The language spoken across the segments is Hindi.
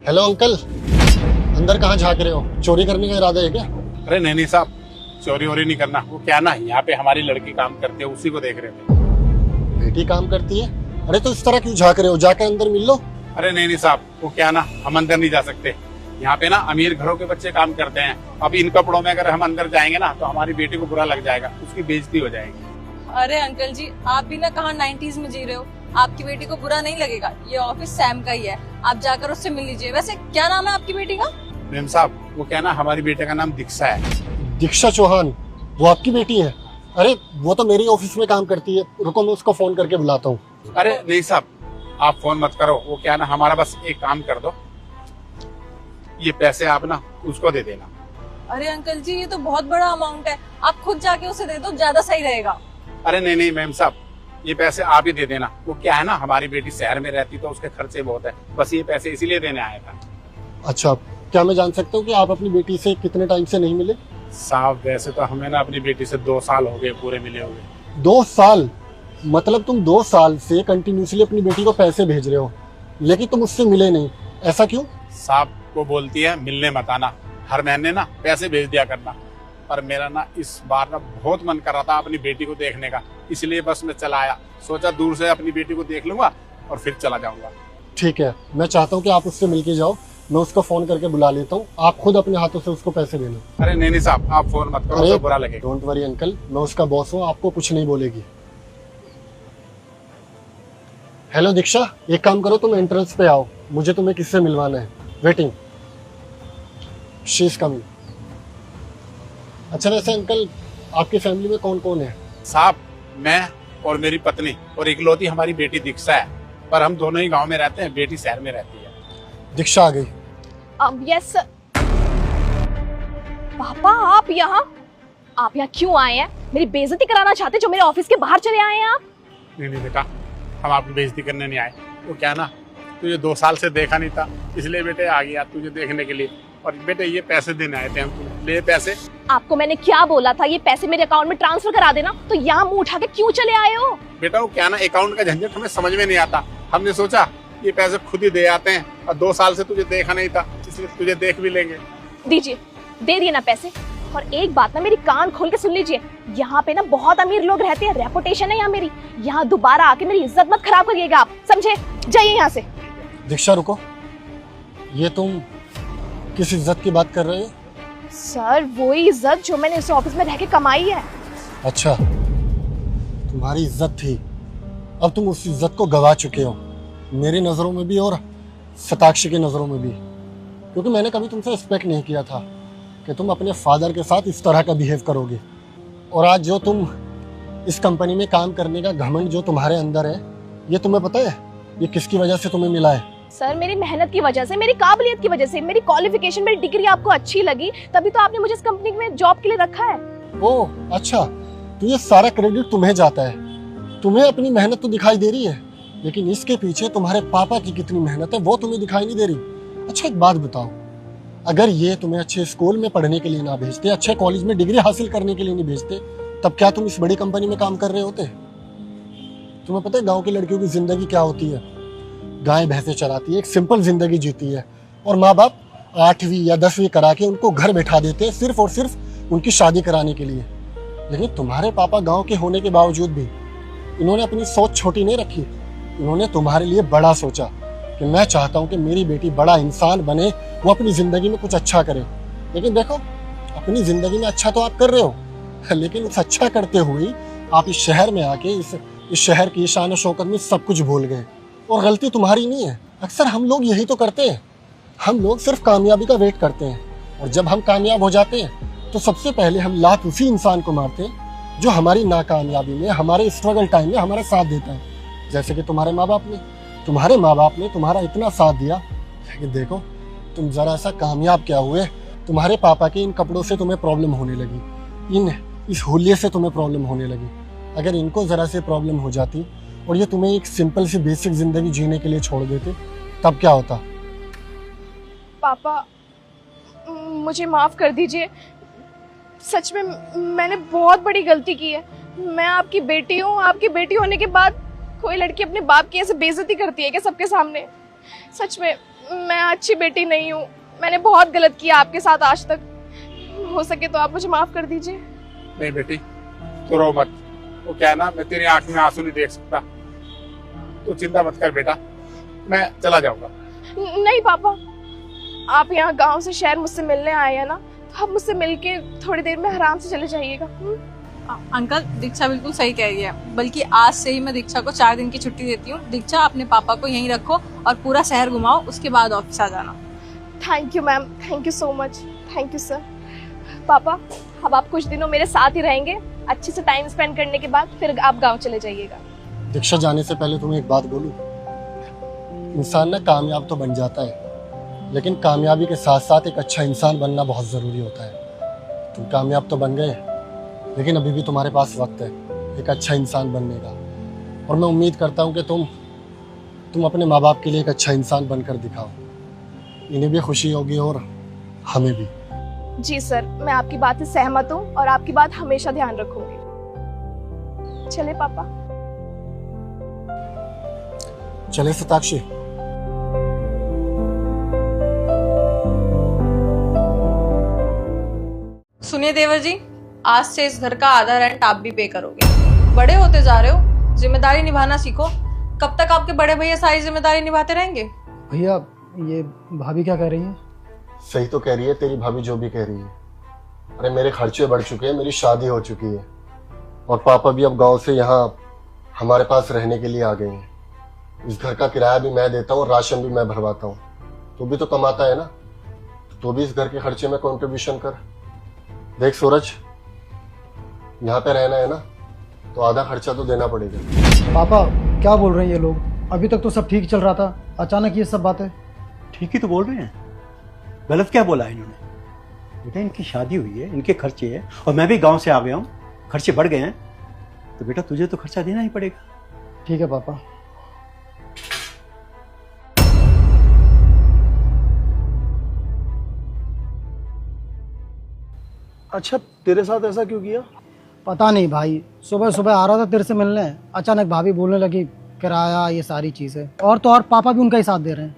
हेलो अंकल, अंदर कहाँ झांक रहे हो? चोरी करने का इरादा है क्या? अरे नहीं साहब, चोरी वोरी नहीं करना। वो क्या ना, यहाँ पे हमारी लड़की काम करती है, उसी को देख रहे थे। बेटी काम करती है? अरे तो इस तरह क्यों झांक रहे हो? जाके अंदर मिल लो। अरे नहीं साहब, वो क्या ना, हम अंदर नहीं जा सकते। यहाँ पे ना अमीर घरों के बच्चे काम करते हैं। अब इन कपड़ों में अगर हम अंदर जाएंगे ना तो हमारी बेटी को बुरा लग जाएगा, उसकी बेइज्जती हो जाएगी। अरे अंकल जी, आप भी ना कहाँ 90s में जी रहे हो। आपकी बेटी को बुरा नहीं लगेगा, ये ऑफिस सैम का ही है, आप जाकर उससे मिल लीजिए। वैसे क्या नाम है आपकी बेटी का? मैम साहब, वो क्या ना, हमारी बेटे का नाम दीक्षा है। दीक्षा चौहान? वो आपकी बेटी है? अरे वो तो मेरी ऑफिस में काम करती है। रुको, मैं उसको फोन करके बुलाता हूँ। अरे नहीं साहब, आप फोन मत करो। वो क्या ना, हमारा बस एक काम कर दो, ये पैसे आप ना उसको दे देना। अरे अंकल जी, ये तो बहुत बड़ा अमाउंट है, आप खुद जाके उसे दे दो, ज्यादा सही रहेगा। अरे नहीं मैम साहब, ये पैसे आप ही दे देना। वो क्या है ना, हमारी बेटी शहर में रहती तो उसके खर्चे बहुत है, बस ये पैसे इसीलिए देने आया था। अच्छा, क्या मैं जान सकता हूँ कि आप अपनी बेटी से कितने टाइम से नहीं मिले? साहब वैसे तो हमें ना अपनी बेटी से 2 साल हो गए पूरे मिले हुए। 2 साल? मतलब तुम 2 साल से कंटिन्यूसली अपनी बेटी को पैसे भेज रहे हो, लेकिन तुम उससे मिले नहीं, ऐसा क्यों? साहब वो बोलती है मिलने मत आना, हर महीने ना पैसे भेज दिया करना। पर मेरा ना इस बार ना बहुत मन कर रहा था अपनी बेटी को देखने का, इसलिए बस मैं चला आया। सोचा दूर से अपनी बेटी को देख लूंगा और फिर चला जाऊंगा। ठीक है, मैं चाहता हूँ कि आप उससे मिलके जाओ। मैं उसको फोन करके बुला लेता हूँ, आप खुद अपने हाथों से उसको पैसे देना। अरे नहीं साहब, आप फोन मत करो, तो बुरा लगेगा। डोंट वरी अंकल, मैं उसका बॉस हूँ, आपको कुछ नहीं बोलेगी। हेलो दीक्षा, एक काम करो, तुम एंट्रेंस पे आओ, मुझे तुम्हें किससे मिलवाना है। Waiting, she is coming. अच्छा वैसे अंकल, आपकी फैमिली में कौन कौन है? साहब मैं और मेरी पत्नी और इकलौती हमारी बेटी दीक्षा है, पर हम दोनों ही गांव में रहते हैं, बेटी शहर में रहती है। दीक्षा आ गई। यस पापा, आप यहाँ क्यों आए हैं? मेरी बेइज्जती कराना चाहते हैं जो मेरे ऑफिस के बाहर चले आए हैं आप? नहीं बेटा, हम आपकी बेइज्जती करने नहीं आए। वो क्या ना, तुझे 2 साल से देखा नहीं था, इसलिए बेटे आ गया तुझे देखने के लिए। और बेटे ये पैसे देने आए थे हम, ले पैसे। आपको मैंने क्या बोला था, ये पैसे मेरे अकाउंट में ट्रांसफर करा देना, तो यहाँ मुंह उठा के क्यों चले आए हो? बेटा वो क्या ना, अकाउंट का झंझट हमें समझ में नहीं आता, हमने सोचा ये पैसे खुद ही दे आते हैं, और 2 साल से तुझे देखा नहीं था, इसलिए तुझे देख भी लेंगे। दीजिए, दे दिए ना पैसे। और एक बात ना मेरी कान खोल के सुन लीजिए, यहाँ पे ना बहुत अमीर लोग रहते हैं, रेपुटेशन है यहाँ मेरी, यहाँ दोबारा आके मेरी इज्जत मत खराब करिएगा आप, समझे? जाइए यहाँ से। दीक्षा रुको, ये तुम किस इज्जत की बात कर रहे हो? सर वही इज्जत जो मैंने इस ऑफिस में रह के कमाई है। अच्छा, तुम्हारी इज्जत थी, अब तुम उस इज्जत को गवा चुके हो, मेरी नज़रों में भी और सताक्षी की नज़रों में भी। क्योंकि मैंने कभी तुमसे एक्सपेक्ट नहीं किया था कि तुम अपने फादर के साथ इस तरह का बिहेव करोगे। और आज जो तुम इस कंपनी में काम करने का घमंड जो तुम्हारे अंदर है, ये तुम्हें पता है ये किसकी वजह से तुम्हें मिला है? सर मेरी मेहनत की वजह से, मेरी काबिलियत की वजह से, मेरी क्वालिफिकेशन, मेरी डिग्री आपको अच्छी लगी, तभी तो आपने मुझे इस कंपनी में जॉब के लिए रखा है। ओह अच्छा, तो ये सारा क्रेडिट तुम्हें जाता है। तुम्हें अपनी मेहनत तो दिखाई दे रही है, लेकिन इसके पीछे तुम्हारे पापा की कितनी मेहनत है वो तुम्हें दिखाई नहीं दे रही। अच्छा एक बात बताओ, अगर ये तुम्हें अच्छे स्कूल में पढ़ने के लिए ना भेजते, अच्छे कॉलेज में डिग्री हासिल करने के लिए नहीं भेजते, तब क्या तुम इस बड़ी कंपनी में काम कर रहे होते? तुम्हें पता है गाँव की लड़कियों की जिंदगी क्या होती है? गाय भैंसे चराती है, एक सिंपल जिंदगी जीती है, और माँ बाप 8वीं या 10वीं करा के उनको घर बैठा देते हैं सिर्फ और सिर्फ उनकी शादी कराने के लिए। लेकिन तुम्हारे पापा गांव के होने के बावजूद भी इन्होंने अपनी सोच छोटी नहीं रखी, इन्होंने तुम्हारे लिए बड़ा सोचा कि मैं चाहता हूं कि मेरी बेटी बड़ा इंसान बने, वो अपनी जिंदगी में कुछ अच्छा करे। लेकिन देखो, अपनी जिंदगी में अच्छा तो आप कर रहे हो, लेकिन उस अच्छा करते हुए आप इस शहर में आके इस शहर की शान और शौकत में सब कुछ भूल गए। और गलती तुम्हारी नहीं है, अक्सर हम लोग यही तो करते हैं, हम लोग सिर्फ कामयाबी का वेट करते हैं, और जब हम कामयाब हो जाते हैं तो सबसे पहले हम लात उसी इंसान को मारते हैं जो हमारी नाकामयाबी में, हमारे स्ट्रगल टाइम में हमारा साथ देता है। जैसे कि तुम्हारे माँ बाप ने तुम्हारा इतना साथ दिया, लेकिन देखो तुम जरा सा कामयाब क्या हुए। तुम्हारे पापा के इन कपड़ों से तुम्हें प्रॉब्लम होने लगी, इस हुलिये से तुम्हें प्रॉब्लम होने लगी। अगर इनको जरा से प्रॉब्लम हो जाती और ये तुम्हें एक सिंपल सी बेसिक जिंदगी जीने के लिए छोड़ देते, तब क्या होता? पापा मुझे माफ कर दीजिए, सच में मैंने बहुत बड़ी गलती की है। मैं आपकी बेटी हूँ, आपकी बेटी होने के बाद कोई लड़की अपने बाप की ऐसे बेइज्जती करती है क्या सबके सामने? सच में मैं अच्छी बेटी नहीं हूँ, मैंने बहुत गलत किया आपके साथ आज तक। हो सके तो आप मुझे माफ कर दीजिए। नहीं बेटी, तू रो मत। वो क्या है ना, मैं तेरी आंख में आंसू नहीं देख सकता। तू चिंता मत कर बेटा, मैं चला जाऊंगा। नहीं पापा, आप यहाँ गांव से शहर मुझसे मिलने आए हैं ना, तो आप मुझसे मिलके थोड़ी देर में आराम से चले जाइएगा। अंकल, दीक्षा बिल्कुल सही कह रही है। बल्कि आज से ही मैं दीक्षा को 4 दिन की छुट्टी देती हूँ। दीक्षा, अपने पापा को यहीं रखो और पूरा शहर घुमाओ, उसके बाद ऑफिस आ जाना। Thank you ma'am, thank you so much, thank you sir. पापा, अब आप कुछ दिनों मेरे साथ ही रहेंगे, अच्छे से टाइम स्पेंड करने के बाद फिर आप गांव चले जाइएगा। दीक्षा, जाने से पहले तुम्हें एक बात बोलूं। इंसान ना कामयाब तो बन जाता है, लेकिन कामयाबी के साथ साथ एक अच्छा इंसान बनना बहुत ज़रूरी होता है। तुम कामयाब तो बन गए, लेकिन अभी भी तुम्हारे पास वक्त है एक अच्छा इंसान बनने का। और मैं उम्मीद करता हूँ कि तुम अपने माँ बाप के लिए एक अच्छा इंसान बनकर दिखाओ। इन्हें भी खुशी होगी और हमें भी। जी सर, मैं आपकी बात से सहमत हूँ और आपकी बात हमेशा ध्यान रखूंगी। चले पापा। चले सताक्षी। सुनिए देवर जी, आज से इस घर का आधा रेंट आप भी पे करोगे। बड़े होते जा रहे हो, जिम्मेदारी निभाना सीखो। कब तक आपके बड़े भैया सारी जिम्मेदारी निभाते रहेंगे? भैया, ये भाभी क्या कह रही है? सही तो कह रही है तेरी भाभी जो भी कह रही है। अरे मेरे खर्चे बढ़ चुके हैं, मेरी शादी हो चुकी है और पापा भी अब गांव से यहाँ हमारे पास रहने के लिए आ गए हैं। इस घर का किराया भी मैं देता हूँ और राशन भी मैं भरवाता हूँ। तू भी तो कमाता है ना, तो भी इस घर के खर्चे में कंट्रीब्यूशन कर। देख सूरज, यहाँ पे रहना है ना, तो आधा खर्चा तो देना पड़ेगा। पापा, क्या बोल रहे हैं ये लोग? अभी तक तो सब ठीक चल रहा था, अचानक ये सब बातें। ठीक ही तो बोल रहे हैं, गलत क्या बोला है इन्होंने? बेटा, इनकी शादी हुई है, इनके खर्चे हैं, और मैं भी गांव से आ गया हूँ, खर्चे बढ़ गए हैं, तो बेटा तुझे तो खर्चा देना ही पड़ेगा। ठीक है पापा। अच्छा, तेरे साथ ऐसा क्यों किया? पता नहीं भाई, सुबह सुबह आ रहा था तेरे से मिलने, अचानक भाभी बोलने लगी किराया, ये सारी चीजें, और तो और पापा भी उनका ही साथ दे रहे हैं।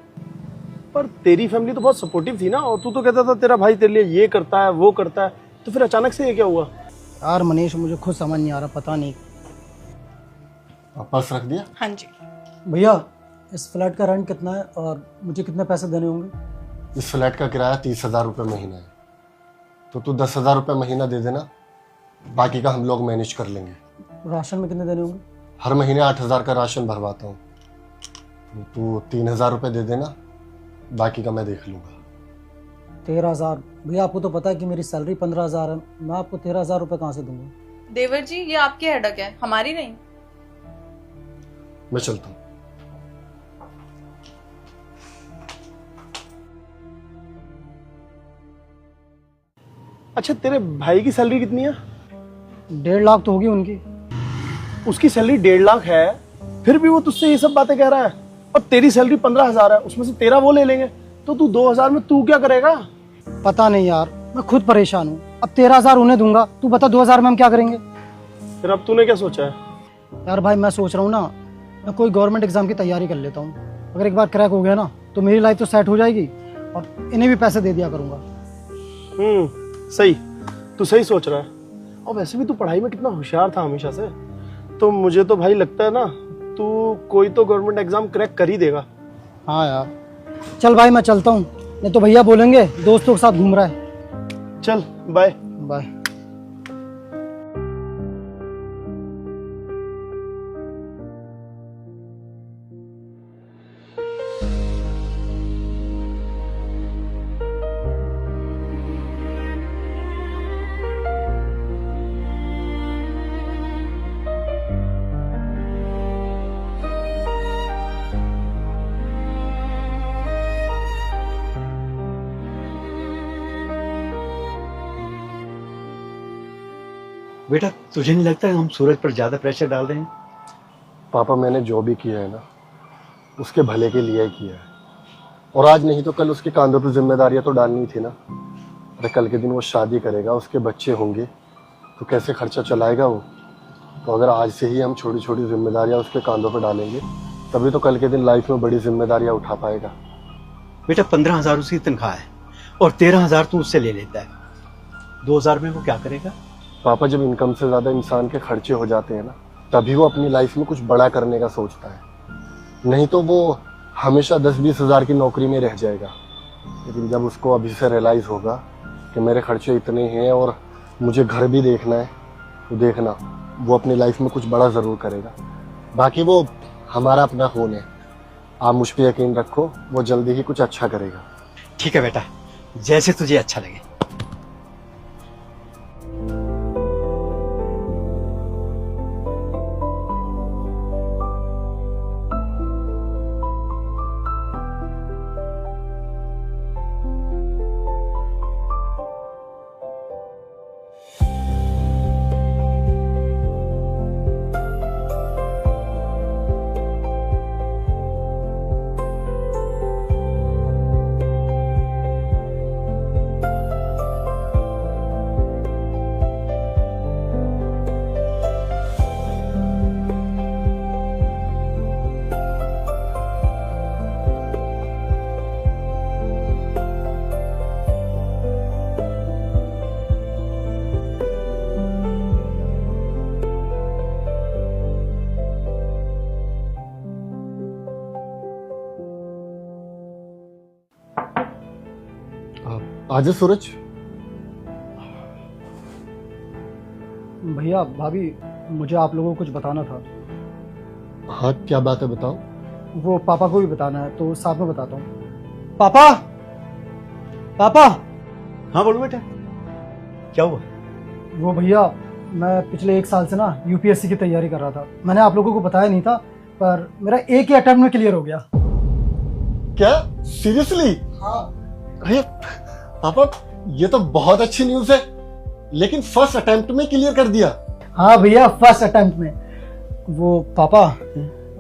पर तेरी फैमिली तो बहुत सपोर्टिव थी ना, और तू तो कहता था तेरा भाई तेरे लिए ये करता है वो करता है, तो फिर अचानक से ये क्या हुआ? यार मनीष, मुझे खुद समझ नहीं आ रहा, पता नहीं। पर्स रख दिया? हाँ जी। भैया, इस फ्लैट का रेंट कितना है और मुझे कितने पैसे देने होंगे? इस फ्लैट का किराया 30,000 रुपये महीना है, तो तू 10,000 रुपये महीना दे देना, बाकी का हम लोग मैनेज कर लेंगे। राशन में कितने देने होंगे? हर महीने 8,000 का राशन भरवाता हूँ, तू 3,000 रुपये दे देना, बाकी का मैं देख लूँगा। 13,000? भैया, आपको तो पता है कि मेरी सैलरी 15,000 है, मैं आपको 13,000 रुपये कहाँ से दूंगा? देवर जी, ये आपकी हेडक है, हमारी नहीं। मैं चलता हूँ। अच्छा, तेरे भाई की सैलरी कितनी है? 1.5 लाख तो होगी उनकी। उसकी सैलरी 1.5 लाख है, फिर भी वो तुझसे ये सब बातें कह रहा है। और तेरी सैलरी 15,000 है, उसमें से 13 वो ले लेंगे, तो तू 2,000 में तू क्या करेगा? पता नहीं यार, मैं खुद परेशान हूँ। अब 13,000 उन्हें दूंगा, तू बता 2,000 में हम क्या करेंगे? फिर अब तूने क्या सोचा है? यार भाई, मैं सोच रहा हूँ ना, मैं कोई गवर्नमेंट एग्जाम की तैयारी कर लेता हूँ। अगर एक बार क्रैक हो गया ना, तो मेरी लाइफ तो सेट हो जाएगी और इन्हें भी पैसे दे दिया करूंगा। सही, तू सही सोच रहा है। और वैसे भी तू पढ़ाई में कितना होशियार था हमेशा से, तो मुझे तो भाई लगता है ना, तू कोई तो गवर्नमेंट एग्जाम क्रैक कर ही देगा। हाँ यार, चल भाई मैं चलता हूँ, नहीं तो भैया बोलेंगे दोस्तों के साथ घूम रहा है। चल, बाय बाय। बेटा, तुझे नहीं लगता हम सूरज पर ज्यादा प्रेशर डाल रहे हैं? पापा, मैंने जो भी किया है ना, उसके भले के लिए ही किया है, और आज नहीं तो कल उसके कांधों पर जिम्मेदारियां तो डालनी थी ना। अरे कल के दिन वो शादी करेगा, उसके बच्चे होंगे, तो कैसे खर्चा चलाएगा वो? तो अगर आज से ही हम छोटी छोटी जिम्मेदारियां उसके कांधों पर डालेंगे, तभी तो कल के दिन लाइफ में बड़ी जिम्मेदारियां उठा पाएगा। बेटा 15,000 उसकी तनख्वाह है और 13,000 तू उससे ले लेता है। 2,000 में वो क्या करेगा? पापा, जब इनकम से ज़्यादा इंसान के खर्चे हो जाते हैं ना, तभी वो अपनी लाइफ में कुछ बड़ा करने का सोचता है। नहीं तो वो हमेशा 10-20 हज़ार की नौकरी में रह जाएगा। लेकिन जब उसको अभी से रियलाइज़ होगा कि मेरे खर्चे इतने हैं और मुझे घर भी देखना है, तो देखना वो अपनी लाइफ में कुछ बड़ा ज़रूर करेगा। बाकी वो हमारा अपना खून है, आप मुझ पर यकीन रखो, वो जल्दी ही कुछ अच्छा करेगा। ठीक है बेटा, जैसे तुझे अच्छा लगे। आजा सूरज। भैया भाभी, मुझे आप लोगों को कुछ बताना था। हाँ, क्या बात है, बताओ। वो पापा को भी बताना है, तो साथ में बताता हूँ। पापा, पापा। हाँ बोलो बेटा, क्या हुआ? वो भैया, मैं पिछले 1 साल से ना यूपीएससी की तैयारी कर रहा था। मैंने आप लोगों को बताया नहीं था, पर मेरा एक ही अटेम्प्ट में क्लियर हो गया। क्या, सीरियसली? हाँ। अरे पापा, ये तो बहुत अच्छी न्यूज़ है। लेकिन फर्स्ट अटेम्प्ट में क्लियर कर दिया? हाँ भैया, फर्स्ट अटेम्प्ट में। वो पापा,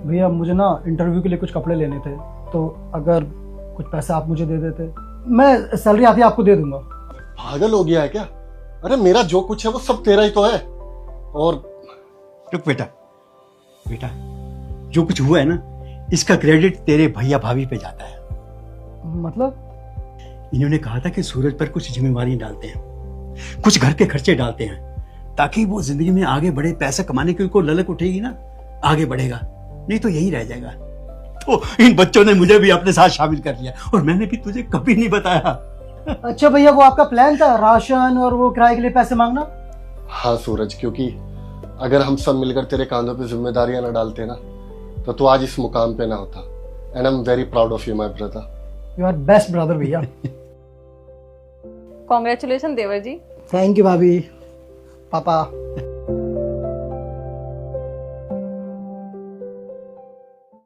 भैया मुझे ना इंटरव्यू के लिए कुछ कपड़े लेने थे, तो अगर कुछ पैसे आप मुझे दे देते, मैं सैलरी आती आपको दे दूंगा। पागल हो गया है क्या? अरे मेरा जो कुछ है वो सब तेरा ही तो है। और रुक बेटा, बेटा जो कुछ हुआ है ना, इसका क्रेडिट तेरे भैया भाभी पे जाता है। मतलब? इन्होंने कहा था कि सूरज पर कुछ जिम्मेवारी डालते हैं, कुछ घर के खर्चे डालते हैं, ताकि वो जिंदगी में आगे बढ़े, पैसा कमाने की उनको ललक उठेगी ना, आगे बढ़ेगा, नहीं तो यही रह जाएगा। तो इन बच्चों ने मुझे भी अपने साथ शामिल कर लिया, और मैंने भी तुझे कभी नहीं बताया। अच्छा भैया, वो आपका प्लान था, राशन और वो किराए के लिए पैसे मांगना? हाँ सूरज, क्योंकि अगर हम सब मिलकर तेरे कांधों पे जिम्मेदारियां न डालते ना, तो तू आज इस मुकाम पे ना होता। And I am very proud of you my brother. You are best brother भैया। कॉन्ग्रेचुलेशन देवर जी। थैंक यू भाभी। पापा।